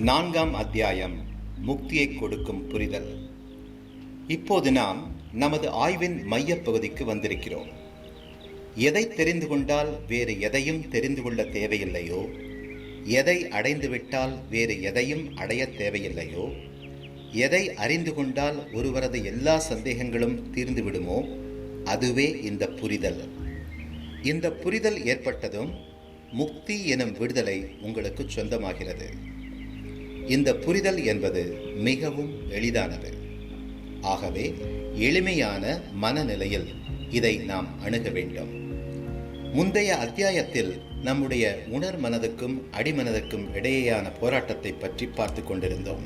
4ஆம் அத்தியாயம் முக்தியை கொடுக்கும் புரிதல். இப்போது நாம் நமது ஆய்வின் மையப்பகுதிக்கு வந்திருக்கிறோம். எதை தெரிந்து கொண்டால் வேறு எதையும் தெரிந்து கொள்ள தேவையில்லையோ, எதை அடைந்துவிட்டால் வேறு எதையும் அடைய தேவையில்லையோ, எதை அறிந்து கொண்டால் ஒருவரது எல்லா சந்தேகங்களும் தீர்ந்துவிடுமோ, அதுவே இந்த புரிதல். இந்த புரிதல் ஏற்பட்டதும் முக்தி எனும் விடுதலை உங்களுக்கு சொந்தமாகிறது. இந்த புரிதல் என்பது மிகவும் எளிதானது. ஆகவே எளிமையான மனநிலையில் இதை நாம் அணுக வேண்டும். முந்தைய அத்தியாயத்தில் நம்முடைய உணர் மனதுக்கும் அடிமனதுக்கும் இடையேயான போராட்டத்தை பற்றி பார்த்து கொண்டிருந்தோம்.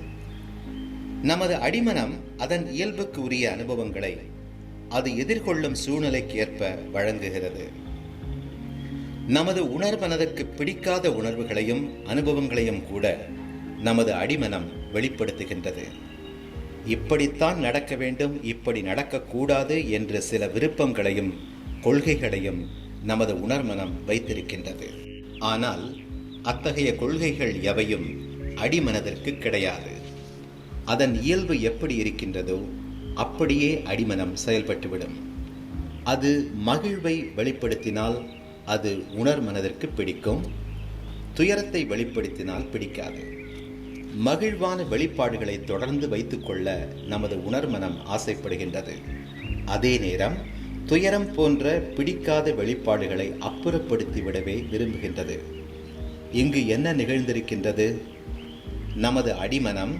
நமது அடிமனம் அதன் இயல்புக்கு உரிய அனுபவங்களை அது எதிர்கொள்ளும் சூழ்நிலைக்கு ஏற்ப வழங்குகிறது. நமது உணர் மனதுக்கு பிடிக்காத உணர்வுகளையும் அனுபவங்களையும் கூட நமது அடிமனம் வெளிப்படுத்துகின்றது. இப்படித்தான் நடக்க வேண்டும், இப்படி நடக்கக்கூடாது என்று சில விருப்பங்களையும் கொள்கைகளையும் நமது உணர்மனம் வைத்திருக்கின்றது. ஆனால் அத்தகைய கொள்கைகள் எவையும் அடிமனதிற்கு கிடையாது. அதன் இயல்பு எப்படி இருக்கின்றதோ அப்படியே அடிமனம் செயல்பட்டுவிடும். அது மகிழ்வை வெளிப்படுத்தினால் அது உணர் மனதிற்கு பிடிக்கும், துயரத்தை வெளிப்படுத்தினால் பிடிக்காது. மகிழ்வான வெளிப்பாடுகளை தொடர்ந்து வைத்துக்கொள்ள நமது உணர்மனம் ஆசைப்படுகின்றது. அதே நேரம் துயரம் போன்ற பிடிக்காத வெளிப்பாடுகளை அப்புறப்படுத்திவிடவே விரும்புகின்றது. இங்கு என்ன நிகழ்ந்திருக்கின்றது? நமது அடிமனம்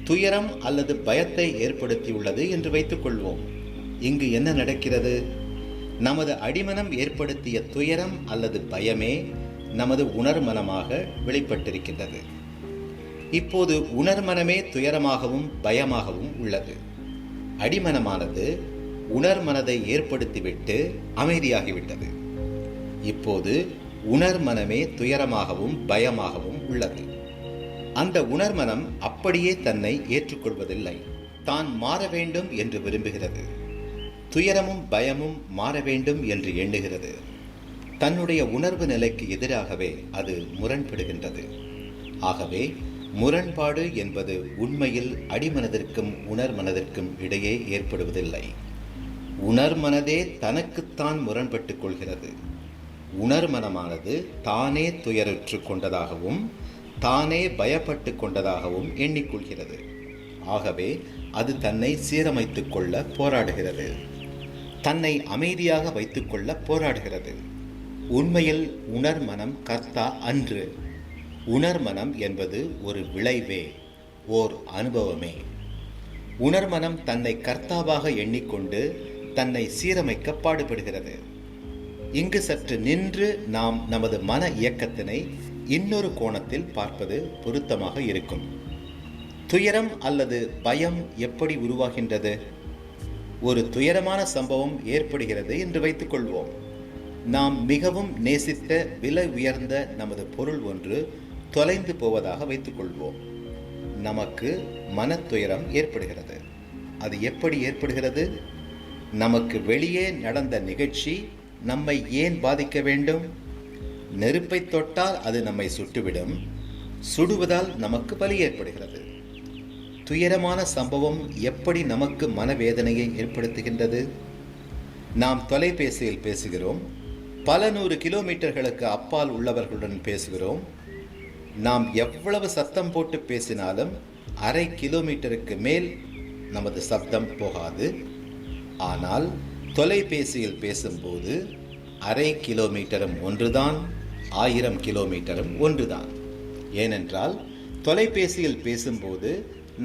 துயரம் அல்லது பயத்தை ஏற்படுத்தியுள்ளது என்று வைத்துக்கொள்வோம். இங்கு என்ன நடக்கிறது? நமது அடிமனம் ஏற்படுத்திய துயரம் அல்லது பயமே நமது உணர்மனமாக வெளிப்பட்டிருக்கின்றது. இப்போது உணர்மனமே துயரமாகவும் பயமாகவும் உள்ளது. அடிமனமானது உணர்மனதை ஏற்படுத்திவிட்டு அமைதியாகிவிட்டது. இப்போது உணர்மனமே துயரமாகவும் பயமாகவும் உள்ளது. அந்த உணர்மனம் அப்படியே தன்னை ஏற்றுக்கொள்வதில்லை. தான் மாற வேண்டும் என்று விரும்புகிறது. துயரமும் பயமும் மாற வேண்டும் என்று எண்ணுகிறது. தன்னுடைய உணர்வு நிலைக்கு எதிராகவே அது முரண்படுகின்றது. ஆகவே முரண்பாடு என்பது உண்மையில் அடிமனதிற்கும் உணர்மனதிற்கும் இடையே ஏற்படுவதில்லை. உணர்மனதே தனக்குத்தான் முரண்பட்டுக் கொள்கிறது. உணர்மனமானது தானே துயருற்று கொண்டதாகவும் தானே பயப்பட்டு கொண்டதாகவும் எண்ணிக்கொள்கிறது. ஆகவே அது தன்னை சீரமைத்துக் கொள்ள போராடுகிறது. தன்னை அமைதியாக வைத்துக்கொள்ள போராடுகிறது. உண்மையில் உணர்மனம் கர்த்தா அன்று. உணர்மனம் என்பது ஒரு விளைவே, ஓர் அனுபவமே. உணர்மனம் தன்னை கர்த்தாவாக எண்ணிக்கொண்டு தன்னை சீரமைக்க பாடுபடுகிறது. இங்கு சற்று நின்று நாம் நமது மன இயக்கத்தினை இன்னொரு கோணத்தில் பார்ப்பது பொருத்தமாக இருக்கும். துயரம் அல்லது பயம் எப்படி உருவாகின்றது? ஒரு துயரமான சம்பவம் ஏற்படுகிறது என்று வைத்துக்கொள்வோம். நாம் மிகவும் நேசித்த விலை உயர்ந்த நமது பொருள் ஒன்று தொலைந்து போவதாக வைத்துக்கொள்வோம். நமக்கு மனத்துயரம் ஏற்படுகிறது. அது எப்படி ஏற்படுகிறது? நமக்கு வெளியே நடந்த நிகழ்ச்சி நம்மை ஏன் பாதிக்க வேண்டும்? நெருப்பை தொட்டால் அது நம்மை சுட்டுவிடும். சுடுவதால் நமக்கு வலி ஏற்படுகிறது. துயரமான சம்பவம் எப்படி நமக்கு மனவேதனையை ஏற்படுத்துகின்றது? நாம் தொலைபேசியில் பேசுகிறோம். பல 100 கிலோமீட்டர்களுக்கு அப்பால் உள்ளவர்களுடன் பேசுகிறோம். நாம் எவ்வளவு சத்தம் போட்டு பேசினாலும் அரை கிலோமீட்டருக்கு மேல் நமது சப்தம் போகாது. ஆனால் தொலைபேசியில் பேசும்போது அரை கிலோமீட்டரும் ஒன்றுதான், 1000 கிலோமீட்டரும் ஒன்றுதான். ஏனென்றால் தொலைபேசியில் பேசும்போது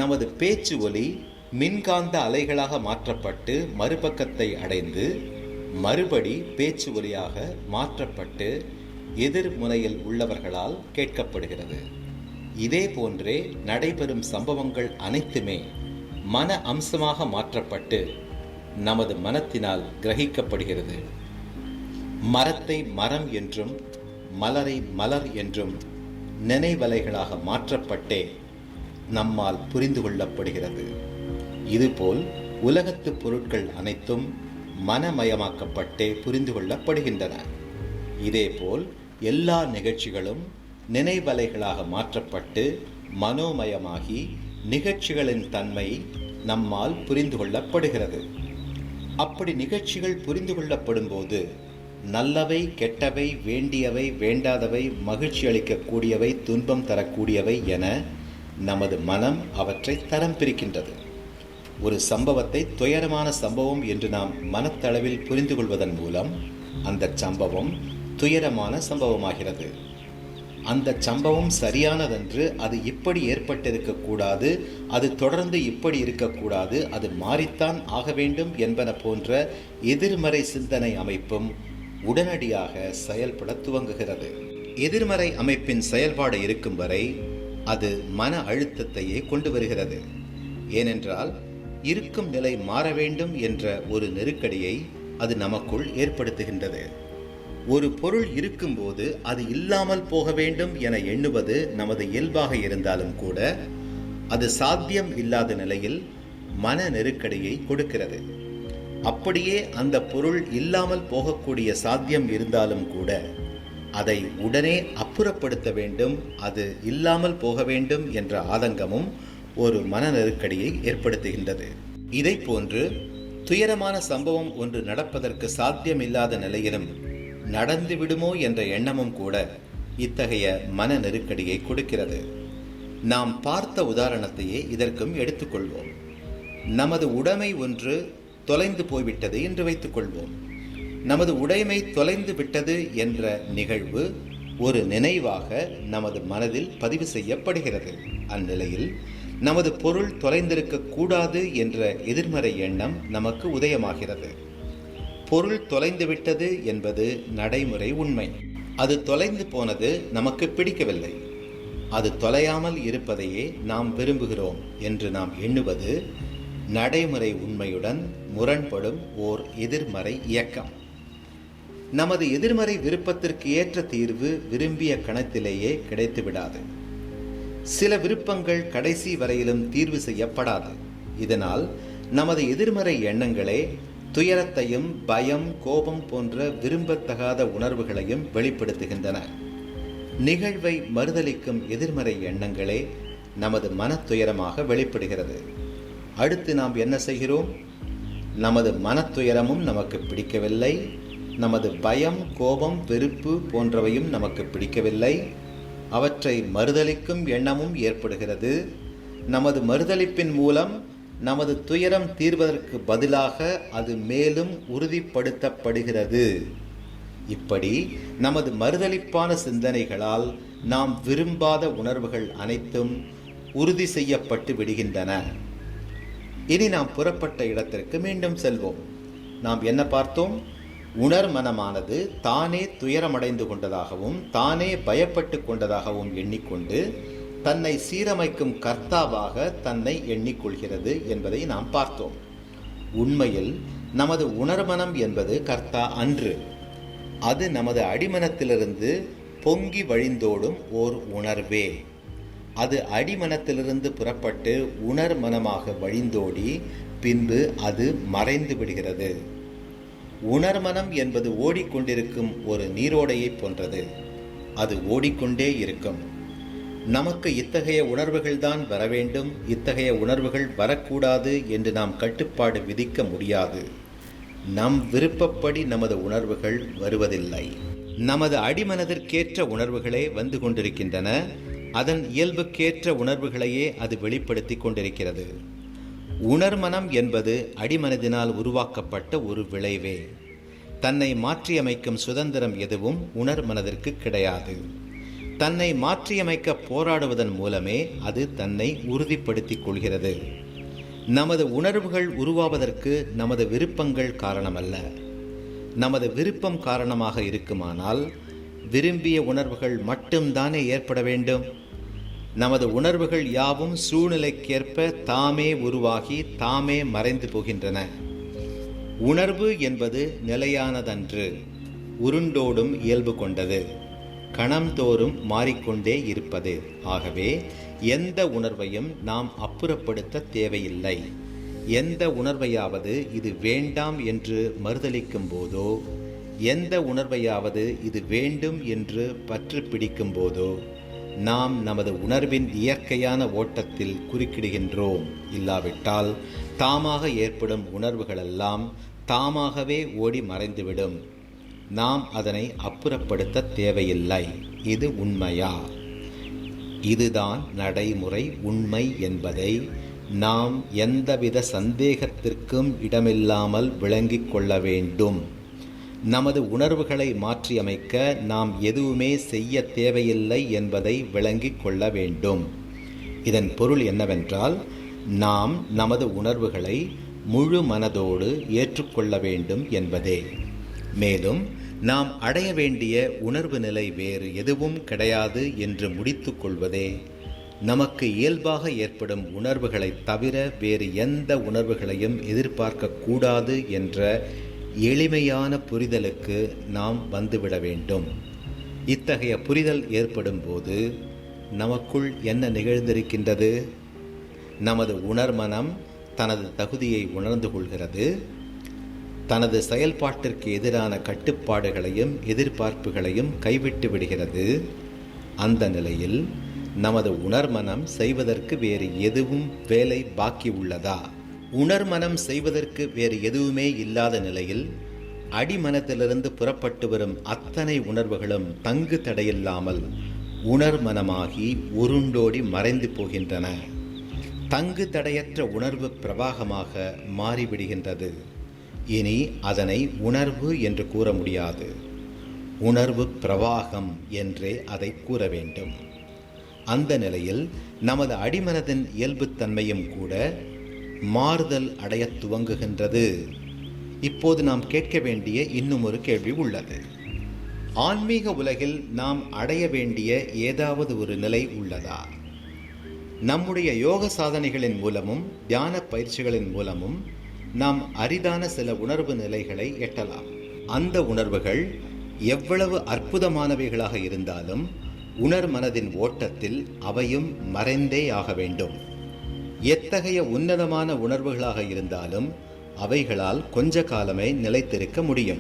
நமது பேச்சு ஒலி மின்காந்த அலைகளாக மாற்றப்பட்டு மறுபக்கத்தை அடைந்து மறுபடி பேச்சு ஒலியாக மாற்றப்பட்டு எதிர்முனையில் உள்ளவர்களால் கேட்கப்படுகிறது. இதே போன்றே நடைபெறும் சம்பவங்கள் அனைத்துமே மன அம்சமாக மாற்றப்பட்டு நமது மனத்தினால் கிரகிக்கப்படுகிறது. மரத்தை மரம் என்றும் மலரை மலர் என்றும் நினைவலைகளாக மாற்றப்பட்டே நம்மால் புரிந்து கொள்ளப்படுகிறது. இதுபோல் உலகத்து பொருட்கள் அனைத்தும் மனமயமாக்கப்பட்டே புரிந்து கொள்ளப்படுகின்றன. இதேபோல் எல்லா நிகழ்ச்சிகளும் நினைவலைகளாக மாற்றப்பட்டு மனோமயமாகி நிகழ்ச்சிகளின் தன்மை நம்மால் புரிந்து கொள்ளப்படுகிறது. அப்படி நிகழ்ச்சிகள் புரிந்து கொள்ளப்படும் போது நல்லவை, கெட்டவை, வேண்டியவை, வேண்டாதவை, மகிழ்ச்சி அளிக்கக்கூடியவை, துன்பம் தரக்கூடியவை என நமது மனம் அவற்றை தரம் பிரிக்கின்றது. ஒரு சம்பவத்தை துயரமான சம்பவம் என்று நாம் மனத்தளவில் புரிந்து கொள்வதன் மூலம் அந்த சம்பவம் துயரமான சம்பவமாகிறது. அந்த சம்பவம் சரியானதென்று, அது இப்படி ஏற்பட்டிருக்கக்கூடாது, அது தொடர்ந்து இப்படி இருக்கக்கூடாது, அது மாறித்தான் ஆக வேண்டும் என்பன போன்ற எதிர்மறை சிந்தனை அமைப்பும் உடனடியாக செயல்பட துவங்குகிறது. எதிர்மறை அமைப்பின் செயல்பாடு இருக்கும் வரை அது மன அழுத்தத்தையே கொண்டு வருகிறது. ஏனென்றால் இருக்கும் நிலை மாற வேண்டும் என்ற ஒரு நெருக்கடியை அது நமக்குள் ஏற்படுத்துகின்றது. ஒரு பொருள் இருக்கும்போது அது இல்லாமல் போக வேண்டும் என எண்ணுவது நமது இயல்பாக இருந்தாலும் கூட அது சாத்தியம் இல்லாத நிலையில் மன நெருக்கடியை கொடுக்கிறது. அப்படியே அந்த பொருள் இல்லாமல் போகக்கூடிய சாத்தியம் இருந்தாலும் கூட அதை உடனே அப்புறப்படுத்த வேண்டும், அது இல்லாமல் போக வேண்டும் என்ற ஆதங்கமும் ஒரு மன நெருக்கடியை ஏற்படுத்துகின்றது. இதை போன்று துயரமான சம்பவம் ஒன்று நடப்பதற்கு சாத்தியமில்லாத நிலையிலும் நடந்து விடுமோ என்ற எண்ணமும் கூட இத்தகைய மன நெருக்கடியை கொடுக்கிறது. நாம் பார்த்த உதாரணத்தையே இதற்கும் எடுத்துக்கொள்வோம். நமது உடைமை ஒன்று தொலைந்து போய்விட்டது என்று வைத்துக் கொள்வோம். நமது உடைமை தொலைந்து விட்டது என்ற நிகழ்வு ஒரு நினைவாக நமது மனதில் பதிவு செய்யப்படுகிறது. அந்நிலையில் நமது பொருள் தொலைந்திருக்க கூடாது என்ற எதிர்மறை எண்ணம் நமக்கு உதயமாகிறது. பொருள் தொலைந்துவிட்டது என்பது நடைமுறை உண்மை. அது தொலைந்து போனது நமக்கு பிடிக்கவில்லை. அது தொலையாமல் இருப்பதையே நாம் விரும்புகிறோம் என்று நாம் எண்ணுவது நடைமுறை உண்மையுடன் முரண்படும் ஓர் எதிர்மறை இயக்கம். நமது எதிர்மறை விருப்பத்திற்கு ஏற்ற தீர்வு விரும்பிய கணத்திலேயே கிடைத்துவிடாது. சில விருப்பங்கள் கடைசி வரையிலும் தீர்வு செய்யப்படாது. இதனால் நமது எதிர்மறை எண்ணங்களே துயரத்தையும் பயம், கோபம் போன்ற விரும்பத்தகாத உணர்வுகளையும் வெளிப்படுத்துகின்றன. நிகழ்வை மறுதலிக்கும் எதிர்மறை எண்ணங்களே நமது மனத்துயரமாக வெளிப்படுகிறது. அடுத்து நாம் என்ன செய்கிறோம்? நமது மனத்துயரமும் நமக்கு பிடிக்கவில்லை, நமது பயம், கோபம், வெறுப்பு போன்றவையும் நமக்கு பிடிக்கவில்லை. அவற்றை மறுதலிக்கும் எண்ணமும் ஏற்படுகிறது. நமது மறுதலிப்பின் மூலம் நமது துயரம் தீர்வதற்கு பதிலாக அது மேலும் உறுதிப்படுத்தப்படுகிறது. இப்படி நமது மறுதலிப்பான சிந்தனைகளால் நாம் விரும்பாத உணர்வுகள் அனைத்தும் உறுதி செய்யப்பட்டு விடுகின்றன. இனி நாம் புறப்பட்ட இடத்திற்கு மீண்டும் செல்வோம். நாம் என்ன பார்த்தோம்? உணர்மனமானது தானே துயரமடைந்து கொண்டதாகவும் தானே பயப்பட்டு கொண்டதாகவும் எண்ணிக்கொண்டு தன்னை சீரமைக்கும் கர்த்தாவாக தன்னை எண்ணிக்கொள்கிறது என்பதை நாம் பார்த்தோம். உண்மையில் நமது உணர்மனம் என்பது கர்த்தா அன்று. அது நமது அடிமனத்திலிருந்து பொங்கி வழிந்தோடும் ஓர் உணர்வே. அது அடிமனத்திலிருந்து புறப்பட்டு உணர்மனமாக வழிந்தோடி பின்பு அது மறைந்து விடுகிறது. உணர்மனம் என்பது ஓடிக்கொண்டிருக்கும் ஒரு நீரோடையை போன்றது. அது ஓடிக்கொண்டே இருக்கும். நமக்கு இத்தகைய உணர்வுகள்தான் வர வேண்டும், இத்தகைய உணர்வுகள் வரக்கூடாது என்று நாம் கட்டுப்பாடு விதிக்க முடியாது. நம் விருப்பப்படி நமது உணர்வுகள் வருவதில்லை. நமது அடிமனதிற்கேற்ற உணர்வுகளே வந்து கொண்டிருக்கின்றன. அதன் இயல்புக்கேற்ற உணர்வுகளையே அது வெளிப்படுத்தி கொண்டிருக்கிறது. உணர்மனம் என்பது அடிமனதினால் உருவாக்கப்பட்ட ஒரு விளைவே. தன்னை மாற்றியமைக்கும் சுதந்திரம் எதுவும் உணர்மனதிற்கு கிடையாது. தன்னை மாற்றியமைக்க போராடுவதன் மூலமே அது தன்னை உறுதிப்படுத்திக் கொள்கிறது. நமது உணர்வுகள் உருவாவதற்கு நமது விருப்பங்கள் காரணமல்ல. நமது விருப்பம் காரணமாக இருக்குமானால் விரும்பிய உணர்வுகள் மட்டும்தானே ஏற்பட வேண்டும். நமது உணர்வுகள் யாவும் சூழ்நிலைக்கேற்ப தாமே உருவாகி தாமே மறைந்து போகின்றன. உணர்வு என்பது நிலையானதன்று, உருண்டோடும் இயல்பு கொண்டது, கணம்தோறும் மாறிக்கொண்டே இருப்பது. ஆகவே எந்த உணர்வையும் நாம் அப்புறப்படுத்த தேவையில்லை. எந்த உணர்வையாவது இது வேண்டாம் என்று மறுதலிக்கும் போதோ, எந்த உணர்வையாவது இது வேண்டும் என்று பற்று பிடிக்கும் போதோ, நாம் நமது உணர்வின் இயற்கையான ஓட்டத்தில் குறுக்கிடுகின்றோம். இல்லாவிட்டால் தாமாக ஏற்படும் உணர்வுகளெல்லாம் தாமாகவே ஓடி மறைந்துவிடும். நாம் அதனை அப்புறப்படுத்த தேவையில்லை. இது உண்மையா? இதுதான் நடைமுறை உண்மை என்பதை நாம் எந்தவித சந்தேகத்திற்கும் இடமில்லாமல் விளங்கிக் கொள்ள வேண்டும். நமது உணர்வுகளை மாற்றியமைக்க நாம் எதுவுமே செய்ய தேவையில்லை என்பதை விளங்கிக் கொள்ள வேண்டும். இதன் பொருள் என்னவென்றால், நாம் நமது உணர்வுகளை முழு மனதோடு ஏற்றுக்கொள்ள வேண்டும் என்பதே. மேலும் நாம் அடைய வேண்டிய உணர்வு நிலை வேறு எதுவும் கிடையாது என்று முடித்து கொள்வதே நமக்கு இயல்பாக ஏற்படும் உணர்வுகளைத் தவிர வேறு எந்த உணர்வுகளையும் எதிர்பார்க்கக்கூடாது என்ற எளிமையான புரிதலுக்கு நாம் வந்துவிட வேண்டும். இத்தகைய புரிதல் ஏற்படும் போது நமக்குள் என்ன நிகழ்ந்திருக்கின்றது? நமது உணர்மனம் தனது தகுதியை உணர்ந்து கொள்கிறது. தனது செயல்பாட்டிற்கு எதிரான கட்டுப்பாடுகளையும் எதிர்பார்ப்புகளையும் கைவிட்டு விடுகிறது. அந்த நிலையில் நமது உணர்மனம் செய்வதற்கு வேறு எதுவும் வேலை பாக்கி உள்ளதா? உணர்மனம் செய்வதற்கு வேறு எதுவுமே இல்லாத நிலையில் அடிமனத்திலிருந்து புறப்பட்டு வரும் அத்தனை உணர்வுகளும் தங்கு தடையில்லாமல் உணர்மனமாகி உருண்டோடி மறைந்து போகின்றன. தங்கு தடையற்ற உணர்வு பிரவாகமாக மாறிவிடுகின்றது. இனி அதனை உணர்வு என்று கூற முடியாது. உணர்வு பிரவாகம் என்றே அதை கூற வேண்டும். அந்த நிலையில் நமது அடிமனதின் இயல்புத்தன்மையும் கூட மாறுதல் அடைய துவங்குகின்றது. இப்போது நாம் கேட்க வேண்டிய இன்னும் ஒரு கேள்வி உள்ளது. ஆன்மீக உலகில் நாம் அடைய வேண்டிய ஏதாவது ஒரு நிலை உள்ளதா? நம்முடைய யோக சாதனைகளின் மூலமும் தியான பயிற்சிகளின் மூலமும் நாம் அரிதான சில உணர்வு நிலைகளை எட்டலாம். அந்த உணர்வுகள் எவ்வளவு அற்புதமானவைகளாக இருந்தாலும் உணர்மனதின் ஓட்டத்தில் அவையும் மறைந்தே ஆக வேண்டும். எத்தகைய உன்னதமான உணர்வுகளாக இருந்தாலும் அவைகளால் கொஞ்ச காலமே நிலைத்திருக்க முடியும்.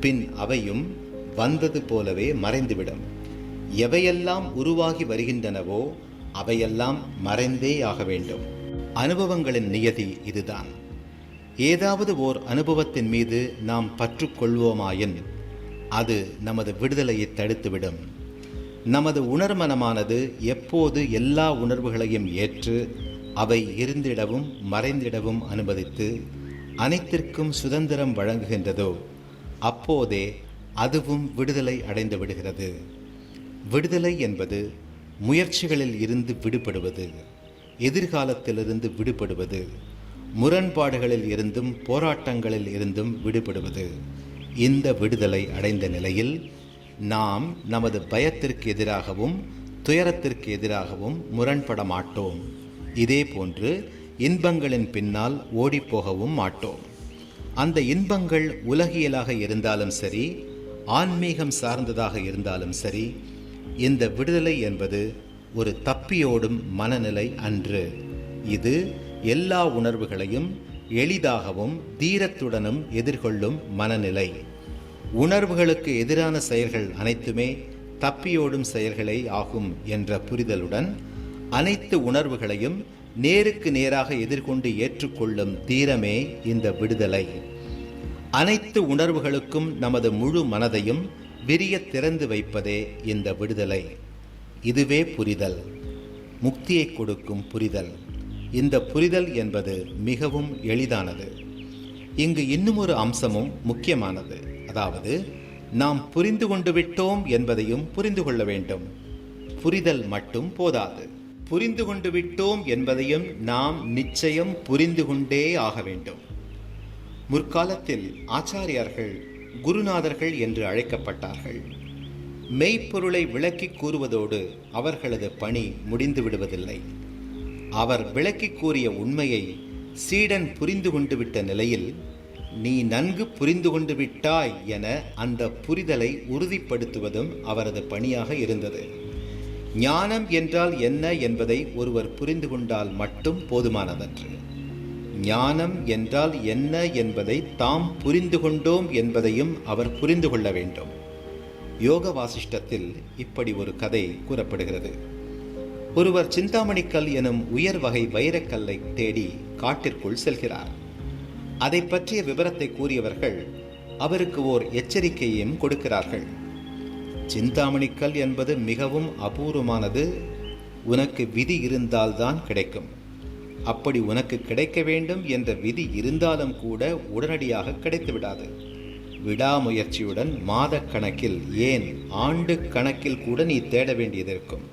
பின் அவையும் வந்தது போலவே மறைந்துவிடும். எவையெல்லாம் உருவாகி வருகின்றனவோ அவையெல்லாம் மறைந்தே ஆக வேண்டும். அனுபவங்களின் நியதி இதுதான். ஏதாவது ஓர் அனுபவத்தின் மீது நாம் பற்று கொள்வோமாயின் அது நமது விடுதலையை தடுத்துவிடும். நமது உணர்மனமானது எப்போது எல்லா உணர்வுகளையும் ஏற்று அவை இருந்திடவும் மறைந்திடவும் அனுமதித்து அனைத்திற்கும் சுதந்திரம் வழங்குகின்றதோ அப்போதே அதுவும் விடுதலை அடைந்து விடுகிறது. விடுதலை என்பது முயற்சிகளில் இருந்து விடுபடுவது, எதிர்காலத்திலிருந்து விடுபடுவது, முரண்பாடுகளில் இருந்தும் போராட்டங்களில் இருந்தும் விடுபடுவது. இந்த விடுதலை அடைந்த நிலையில் நாம் நமது பயத்திற்கு எதிராகவும் துயரத்திற்கு எதிராகவும் முரண்பட மாட்டோம். இதே போன்று இன்பங்களின் பின்னால் ஓடிப்போகவும் மாட்டோம். அந்த இன்பங்கள் உலகியலாக இருந்தாலும் சரி, ஆன்மீகம் சார்ந்ததாக இருந்தாலும் சரி, இந்த விடுதலை என்பது ஒரு தப்பியோடும் மனநிலை அன்று. இது எல்லா உணர்வுகளையும் எளிதாகவும் தீரத்துடனும் எதிர்கொள்ளும் மனநிலை. உணர்வுகளுக்கு எதிரான செயல்கள் அனைத்துமே தப்பியோடும் செயல்களே ஆகும் என்ற புரிதலுடன் அனைத்து உணர்வுகளையும் நேருக்கு நேராக எதிர்கொண்டு ஏற்றுக்கொள்ளும் தீரமே இந்த விடுதலை. அனைத்து உணர்வுகளுக்கும் நமது முழு மனதையும் விரிய திறந்து வைப்பதே இந்த விடுதலை. இதுவே புரிதல், முக்தியை கொடுக்கும் புரிதல். இந்த புரிதல் என்பது மிகவும் எளிதானது. இங்கு இன்னும் ஒரு அம்சமும் முக்கியமானது. அதாவது, நாம் புரிந்து கொண்டு விட்டோம் என்பதையும் புரிந்து கொள்ள வேண்டும். புரிதல் மட்டும் போதாது. புரிந்து கொண்டு விட்டோம் என்பதையும் நாம் நிச்சயம் புரிந்து கொண்டே ஆக வேண்டும். முற்காலத்தில் ஆச்சாரியார்கள் குருநாதர்கள் என்று அழைக்கப்பட்டார்கள். மெய்ப்பொருளை விளக்கி கூறுவதோடு அவர்களது பணி முடிந்து விடுவதில்லை. அவர் விளக்கி கூறிய உண்மையை சீடன் புரிந்து கொண்டு விட்ட நிலையில், நீ நன்கு புரிந்து கொண்டு விட்டாய் என அந்த புரிதலை உறுதிப்படுத்துவதும் அவரது பணியாக இருந்தது. ஞானம் என்றால் என்ன என்பதை ஒருவர் புரிந்து கொண்டால் மட்டும் போதுமானதன்று. ஞானம் என்றால் என்ன என்பதை தாம் புரிந்து கொண்டோம் என்பதையும் அவர் புரிந்து கொள்ள வேண்டும். யோக வாசிஷ்டத்தில் இப்படி ஒரு கதை கூறப்படுகிறது. ஒருவர் சிந்தாமணிக்கல் எனும் உயர் வகை வைரக்கல்லை தேடி காட்டிற்குள் செல்கிறார். அதை பற்றிய விவரத்தை கூறியவர்கள் அவருக்கு ஓர் எச்சரிக்கையையும் கொடுக்கிறார்கள். சிந்தாமணிக்கல் என்பது மிகவும் அபூர்வமானது. உனக்கு விதி இருந்தால்தான் கிடைக்கும். அப்படி உனக்கு கிடைக்க வேண்டும் என்ற விதி இருந்தாலும் கூட உடனடியாக கிடைத்து விடாது. விடாமுயற்சியுடன் மாதக்கணக்கில், ஏன் ஆண்டு கணக்கில் கூட நீ தேட வேண்டியது இருக்கும்.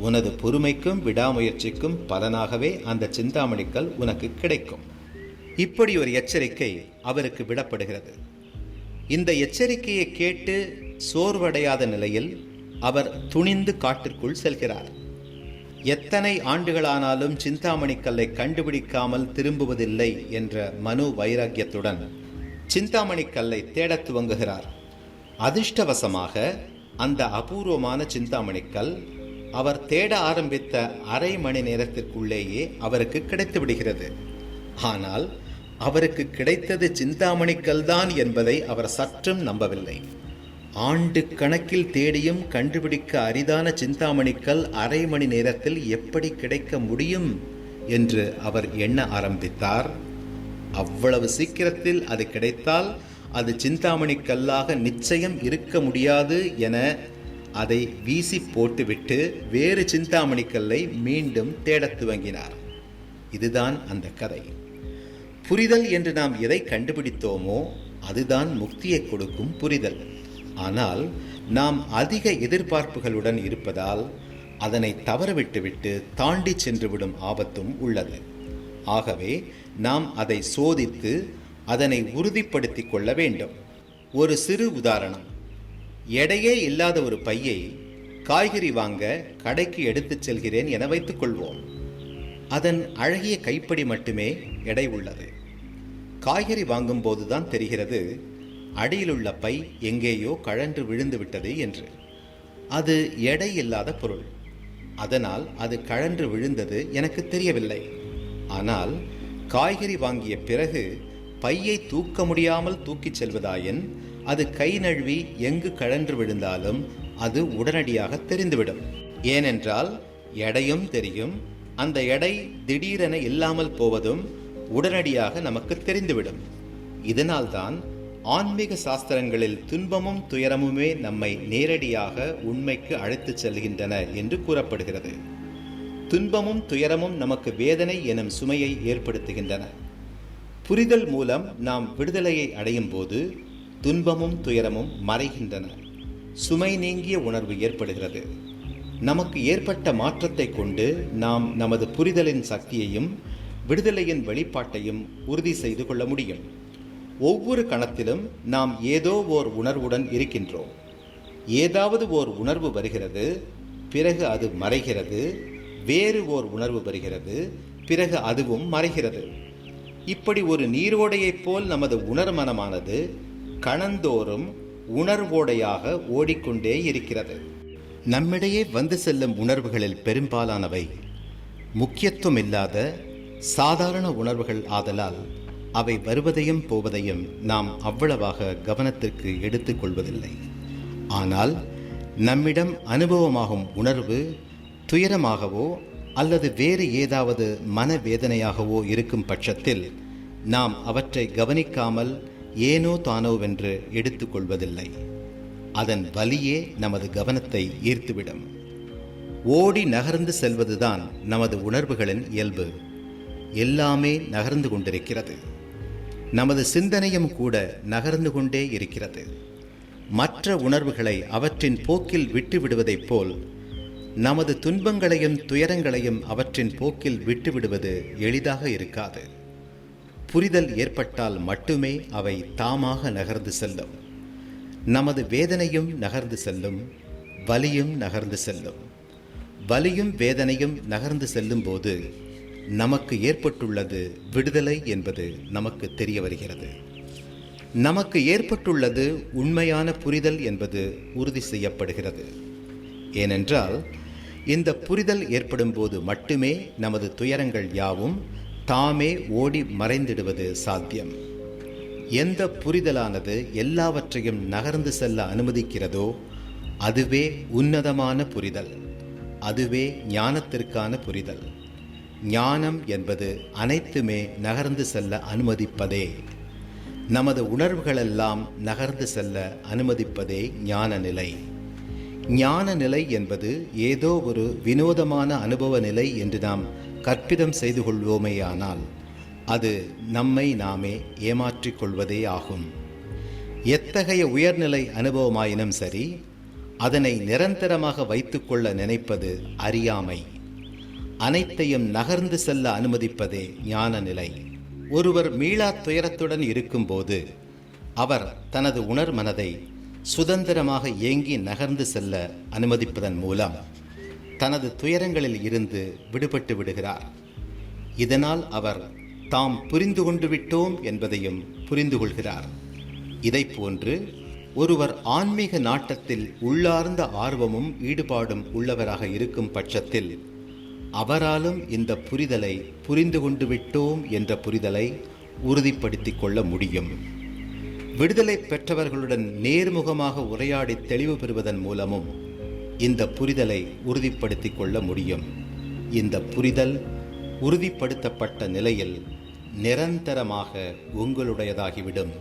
உனது பொறுமைக்கும் விடாமுயற்சிக்கும் பலனாகவே அந்த சிந்தாமணிக்கல் உனக்கு கிடைக்கும். இப்படி ஒரு எச்சரிக்கை அவருக்கு விடப்படுகிறது. இந்த எச்சரிக்கையை கேட்டு சோர்வடையாத நிலையில் அவர் துணிந்து காட்டிற்குள் செல்கிறார். எத்தனை ஆண்டுகளானாலும் சிந்தாமணிக்கல்லை கண்டுபிடிக்காமல் திரும்புவதில்லை என்ற மனு வைராக்கியத்துடன் சிந்தாமணிக்கல்லை தேடத் துவங்குகிறார். அதிர்ஷ்டவசமாக அந்த அபூர்வமான சிந்தாமணிக்கல் அவர் தேட ஆரம்பித்த அரை மணி நேரத்திற்குள்ளேயே அவருக்கு கிடைத்து விடுகிறது. ஆனால் அவருக்கு கிடைத்தது சிந்தாமணிக்கல் தான் என்பதை அவர் சற்றும் நம்பவில்லை. ஆண்டு கணக்கில் தேடியும் கண்டுபிடிக்க அரிதான சிந்தாமணிக்கல் அரை மணி நேரத்தில் எப்படி கிடைக்க முடியும் என்று அவர் எண்ண ஆரம்பித்தார். அவ்வளவு சீக்கிரத்தில் அது கிடைத்தால் அது சிந்தாமணிக்கல்லாக நிச்சயம் இருக்க முடியாது என அதை வீசி போட்டுவிட்டு வேறு சிந்தாமணிக்கல்லை மீண்டும் தேடத் துவங்கினார். இதுதான் அந்த கதை. புரிதல் என்று நாம் எதை கண்டுபிடித்தோமோ அதுதான் முக்தியை கொடுக்கும் புரிதல். ஆனால் நாம் அதிக எதிர்பார்ப்புகளுடன் இருப்பதால் அதனை தவறவிட்டுவிட்டு தாண்டி சென்றுவிடும் ஆபத்தும் உள்ளது. ஆகவே நாம் அதை சோதித்து அதனை உறுதிப்படுத்தி கொள்ள வேண்டும். ஒரு சிறு உதாரணம். எடையே இல்லாத ஒரு பையை காய்கறி வாங்க கடைக்கு எடுத்துச் செல்கிறேன் என வைத்துக் கொள்வோம். அதன் அழகிய கைப்படி மட்டுமே எடை உள்ளது. காய்கறி வாங்கும் போதுதான் தெரிகிறது அடியிலுள்ள பை எங்கேயோ கழன்று விழுந்து விட்டது என்று. அது எடை இல்லாத பொருள். அதனால் அது கழன்று விழுந்தது எனக்கு தெரியவில்லை. ஆனால் காய்கறி வாங்கிய பிறகு பையை தூக்க முடியாமல் தூக்கிச் செல்வதாயின் அது கை நழுவி எங்கு கழன்று விழுந்தாலும் அது உடனடியாக தெரிந்துவிடும். ஏனென்றால் எடையும் தெரியும். அந்த எடை திடீரென இல்லாமல் போவதும் உடனடியாக நமக்கு தெரிந்துவிடும். இதனால்தான் ஆன்மீக சாஸ்திரங்களில் துன்பமும் துயரமுமே நம்மை நேரடியாக உண்மைக்கு அழைத்துச் செல்கின்றன என்று கூறப்படுகிறது. துன்பமும் துயரமும் நமக்கு வேதனை எனும் சுமையை ஏற்படுத்துகின்றன. புரிதல் மூலம் நாம் விடுதலையை அடையும் போது துன்பமும் துயரமும் மறைகின்றன. சுமை நீங்கிய உணர்வு ஏற்படுகிறது. நமக்கு ஏற்பட்ட மாற்றத்தை கொண்டு நாம் நமது புரிதலின் சக்தியையும் விடுதலையின் வெளிப்பாட்டையும் உறுதி செய்து கொள்ள முடியும். ஒவ்வொரு கணத்திலும் நாம் ஏதோ ஓர் உணர்வுடன் இருக்கின்றோம். ஏதாவது ஓர் உணர்வு வருகிறது, பிறகு அது மறைகிறது. வேறு ஓர் உணர்வு வருகிறது, பிறகு அதுவும் மறைகிறது. இப்படி ஒரு நீரோடையைப் போல் நமது உணர்மனமானது கணந்தோறும் உணர்வோடையாக ஓடிக்கொண்டே இருக்கிறது. நம்மிடையே வந்து செல்லும் உணர்வுகளில் பெரும்பாலானவை முக்கியத்துவம் இல்லாத சாதாரண உணர்வுகள் ஆதலால் அவை வருவதையும் போவதையும் நாம் அவ்வளவாக கவனத்திற்கு எடுத்துக்கொள்வதில்லை. ஆனால் நம்மிடம் அனுபவமாகும் உணர்வு துயரமாகவோ அல்லது வேறு ஏதாவது மனவேதனையாகவோ இருக்கும் பட்சத்தில் நாம் அவற்றை கவனிக்காமல் ஏனோ தானோவென்று எடுத்துக்கொள்வதில்லை. அதன் வலியே நமது கவனத்தை ஈர்த்துவிடும். ஓடி நகர்ந்து செல்வதுதான் நமது உணர்வுகளின் இயல்பு. எல்லாமே நகர்ந்து கொண்டிருக்கிறது. நமது சிந்தனையும் கூட நகர்ந்து கொண்டே இருக்கிறது. மற்ற உணர்வுகளை அவற்றின் போக்கில் விட்டுவிடுவதைப் போல் நமது துன்பங்களையும் துயரங்களையும் அவற்றின் போக்கில் விட்டுவிடுவது எளிதாக இருக்காது. புரிதல் ஏற்பட்டால் மட்டுமே அவை தாமாக நகர்ந்து செல்லும். நமது வேதனையும் நகர்ந்து செல்லும், வலியும் நகர்ந்து செல்லும். வலியும் வேதனையும் நகர்ந்து செல்லும் போது நமக்கு ஏற்பட்டுள்ளது விடுதலை என்பது நமக்கு தெரிய வருகிறது. நமக்கு ஏற்பட்டுள்ளது உண்மையான புரிதல் என்பது உறுதி செய்யப்படுகிறது. ஏனென்றால் இந்த புரிதல் ஏற்படும் போது மட்டுமே நமது துயரங்கள் யாவும் தாமே ஓடி மறைந்திடுவது சாத்தியம். எந்த புரிதலானது எல்லாவற்றையும் நகர்ந்து செல்ல அனுமதிக்கிறதோ அதுவே உன்னதமான புரிதல், அதுவே ஞானத்திற்கான புரிதல். ஞானம் என்பது அனைத்துமே நகர்ந்து செல்ல அனுமதிப்பதே. நமது உணர்வுகளெல்லாம் நகர்ந்து செல்ல அனுமதிப்பதே ஞான நிலை. ஞான நிலை என்பது ஏதோ ஒரு வினோதமான அனுபவ நிலை என்று நாம் கற்பிதம் செய்து கொள்வோமேயானால் அது நம்மை நாமே ஏமாற்றிக் கொள்வதே ஆகும். எத்தகைய உயர்நிலை அனுபவமாயினும் சரி, அதனை நிரந்தரமாக வைத்துக்கொள்ள நினைப்பது அறியாமை. அனைத்தையும் நகர்ந்து செல்ல அனுமதிப்பதே ஞான நிலை. ஒருவர் மீளா துயரத்துடன் இருக்கும்போது அவர் தனது உணர் மனதை சுதந்திரமாக ஏங்கி நகர்ந்து செல்ல அனுமதிப்பதன் மூலம் தனது துயரங்களில் இருந்து விடுபட்டு விடுகிறார். இதனால் அவர் தாம் புரிந்து கொண்டு விட்டோம் என்பதையும் புரிந்து கொள்கிறார். இதைப்போன்று ஒருவர் ஆன்மீக நாட்டத்தில் உள்ளார்ந்த ஆர்வமும் ஈடுபாடும் உள்ளவராக இருக்கும் பட்சத்தில் அவராலும் இந்த புரிதலை புரிந்து கொண்டு விட்டோம் என்ற புரிதலை உறுதிப்படுத்திக் கொள்ள முடியும். விடுதலை பெற்றவர்களுடன் நேர்முகமாக உரையாடி தெளிவு பெறுவதன் மூலமும் இந்த புரிதலை உறுதிப்படுத்திக் கொள்ள முடியும். இந்த புரிதல் உறுதிப்படுத்தப்பட்ட நிலையில் நிரந்தரமாக உங்களுடையதாகிவிடும்.